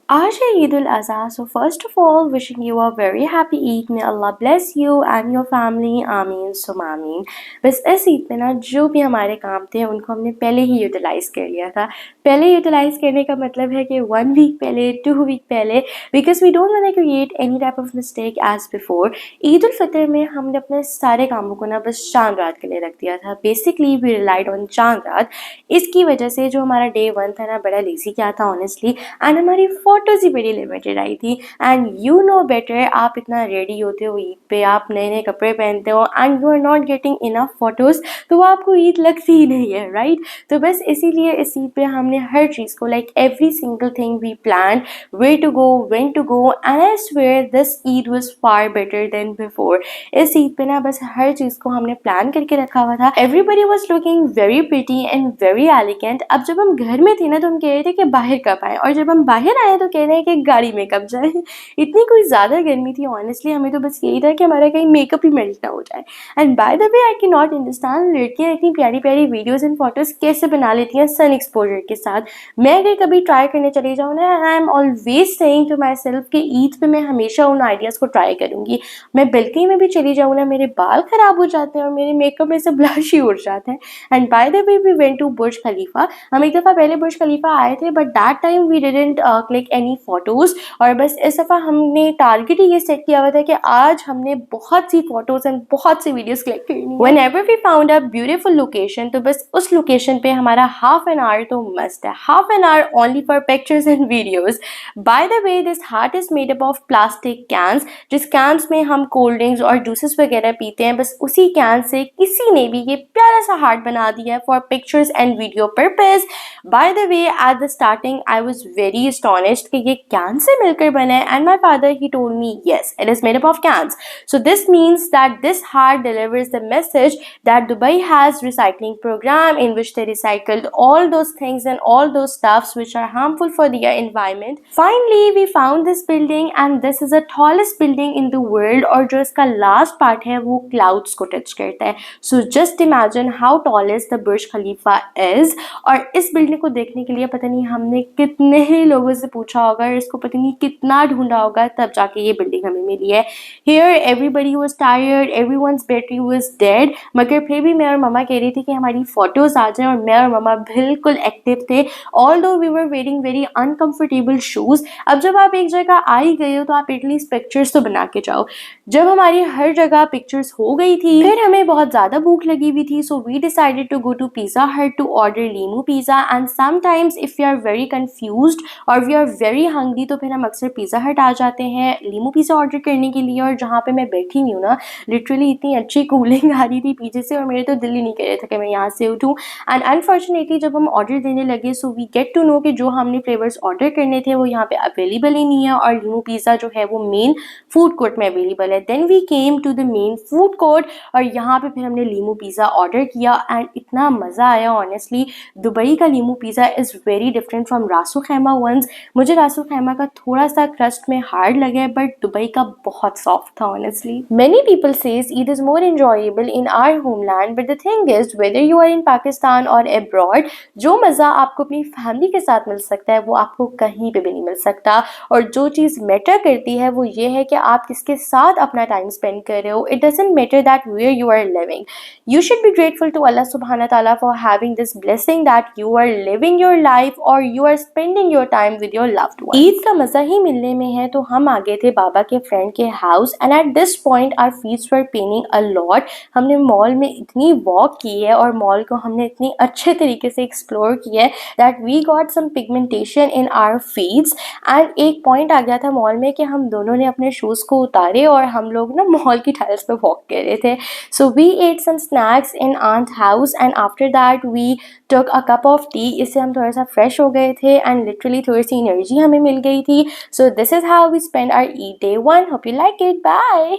आज है Eid ul Azha, so first of all wishing you a very happy Eid. May Allah bless you and your family. आमीन सुम आमीन। बस इस ईद पे ना जो भी हमारे काम थे उनको हमने पहले ही यूटिलाइज़ कर लिया था। पहले यूटिलाइज़ करने का मतलब है कि 1 वीक पहले, 2 वीक पहले, because we don't want to create any type of mistake as before. Eid ul Fitr में हमने अपने सारे कामों को ना बस चांद रात के लिए रख दिया था। बेसिकली वी रिलाइड ऑन चांद रात। इसकी वजह से जो हमारा डे 1 था ना बड़ा लेजी क्या था ऑनेस्टली, एंड हमारी फोटोज़ ही बड़ी लिमिटेड आई थी। एंड यू नो बेटर, आप इतना रेडी होते हो ईद पे, आप नए नए कपड़े पहनते हो and you are not getting enough photos, तो वो आपको ईद लगती ही नहीं है, राइट। तो बस इसीलिए इस ईद पे हमने हर चीज़ को, like every single thing we plan, way to go, when to go, and I swear this Eid was far better than before. इस ईद पे ना बस हर चीज़ को हमने प्लान करके रखा हुआ था। Everybody was looking very pretty and very elegant. अब जब हम घर में थे ना तो हम कह रहे थे कि बाहर कब आए, और जब हम बाहर आए तो कह रहे हैं कि गाड़ी में कब जाए। इतनी कोई ज़्यादा गर्मी थी ऑनेस्टली, हमें तो बस यही था कि हमारा कहीं मेकअप ही मेल्ट ना हो जाए। And by the way I can not understand लड़कियाँ इतनी प्यारी प्यारी वीडियोज़ एंड फोटोज़ कैसे बना लेती हैं सन एक्सपोजर के साथ। मैं अगर कभी ट्राई करने चली जाऊँ ना, I am always saying to myself कि ईद पे मैं हमेशा उन आइडियाज़ को ट्राई करूँगी। मैं बल्कि में भी चली जाऊँ ना, मेरे बाल ख़राब हो जाते हैं और मेरे मेकअप में से ब्लश ही उड़ जाता है। And by the way we went to Burj Khalifa. हम एक दफ़ा पहले बुर्ज खलीफा आए थे, but that time we didn't click any photos. और बस इस दफ़ा हमने टारगेट ही ये सेट किया हुआ था कि आज हमने बहुत सी फोटोज़ एंड बहुत सी वीडियोज़ क्लिक करनी है। Whenever we found a beautiful location, तो बस उस लोकेशन पे हमारा हाफ एन आवर तो मस्ट है। Half an hour only for pictures and videos. By the way this heart is made up of plastic cans. जिस कैंस में हम कोल्ड ड्रिंक्स और जूसेस वगैरह पीते हैं, बस उसी कैन से किसी ने भी ये प्यारा सा हार्ट बना दिया है for pictures and video purpose. By the way at the starting I was very astonished कि ये कैन से मिलकर बना है, and my father he told me yes it is made up of cans, so this means that this heart delivers the message that Dubai has recycling program in which they recycled all those things and all those stuffs which are harmful for the environment. Finally we found this building and this is the tallest building in the world, और जो इसका last part है वो clouds को touch करता है। So just imagine how tallest the Burj Khalifa is. और इस बिल्डिंग को देखने के लिए पता नहीं हमने कितने ही लोगों से पूछा होगा, इसको पता नहीं कितना ढूंढा होगा, तब जाके ये बिल्डिंग हमें मिली है। Here everybody was tired, everyone's battery was dead, मगर फिर भी मैं और मम्मा कह रही थी कि हमारी फोटोज आ जाएं, और मैं और मम्मा बिल्कुल एक्टिव थे। Although we were wearing very uncomfortable shoes. अब जब आप एक जगह आ ही गए हो तो आप एटलीस्ट पिक्चर्स तो बना के जाओ। जब हमारी हर जगह पिक्चर्स हो गई थी, फिर हमें बहुत ज़्यादा भूख लगी हुई थी, so we decided to go to Pizza Hut to order limu pizza. And sometimes if you are very confused और वी आर वेरी हंग्री, तो फिर हम अक्सर पिज़्ज़ा हट आ जाते हैं लीमू पिज़्ज़ा ऑर्डर करने के लिए। और जहाँ पे मैं बैठी हुई हूँ ना, लिटरली इतनी अच्छी कूलिंग आ रही थी पीछे से, और मेरे तो दिल ही नहीं कर रहा था कि मैं यहाँ से उठूँ। एंड अनफॉर्चुनेटली जब हम ऑर्डर देने लगे, so we get to know कि जो हमने फ्लेवर्स ऑर्डर करने थे वो यहाँ पे अवेलेबल ही नहीं है, और लीमू पिज़्ज़ा जो है वो मेन फूड कोर्ट में अवेलेबल है। Then we came to the main food court, और यहाँ पे फिर हमने लीमू पिज़्ज़ा ऑर्डर किया, एंड इतना मज़ा आया ऑनेस्टली। दुबई का limu pizza is very different from Ras Al Khaimah ones. मुझे रासो खैमा का थोड़ा सा क्रस्ट में हार्ड लगा है, बट दुबई का बहुत सॉफ्ट था honestly. Many people says Eid is more enjoyable in our homeland, but the thing is whether you are in Pakistan और अब्रॉड, जो मज़ा आपको अपनी फैमिली के साथ मिल सकता है वो आपको कहीं पे भी नहीं मिल सकता। और जो चीज़ मैटर करती है वो ये है कि आप किसके साथ अपना टाइम स्पेंड कर रहे हो। It doesn't matter that where you are living, you should be grateful to Allah सुब्हाना ताला for having this blessing that you are living your life और you are spending your time with your loved one. Eid का मज़ा ही मिलने में है, तो हम आ गए थे बाबा के फ्रेंड के house, and at this point our feets were paining a lot. हमने मॉल में इतनी वॉक की है और मॉल को हमने इतनी अच्छे तरीके से एक्सप्लोर किया है that we got some pigmentation in our feets. And एक पॉइंट आ गया था मॉल में कि हम दोनों ने अपने शूज़ को उतारे और हम लोग ना मॉल की टाइल्स पे वॉक कर रहे थे। So we ate some snacks in aunt house, and after that we took a cup of tea. इससे हम थोड़ा सा फ्रेश हो गए थे, एंड लिटरली थोड़ी सी एनर्जी हमें मिल गई थी। So this is how we spend our Eid day 1। Hope you like it, bye.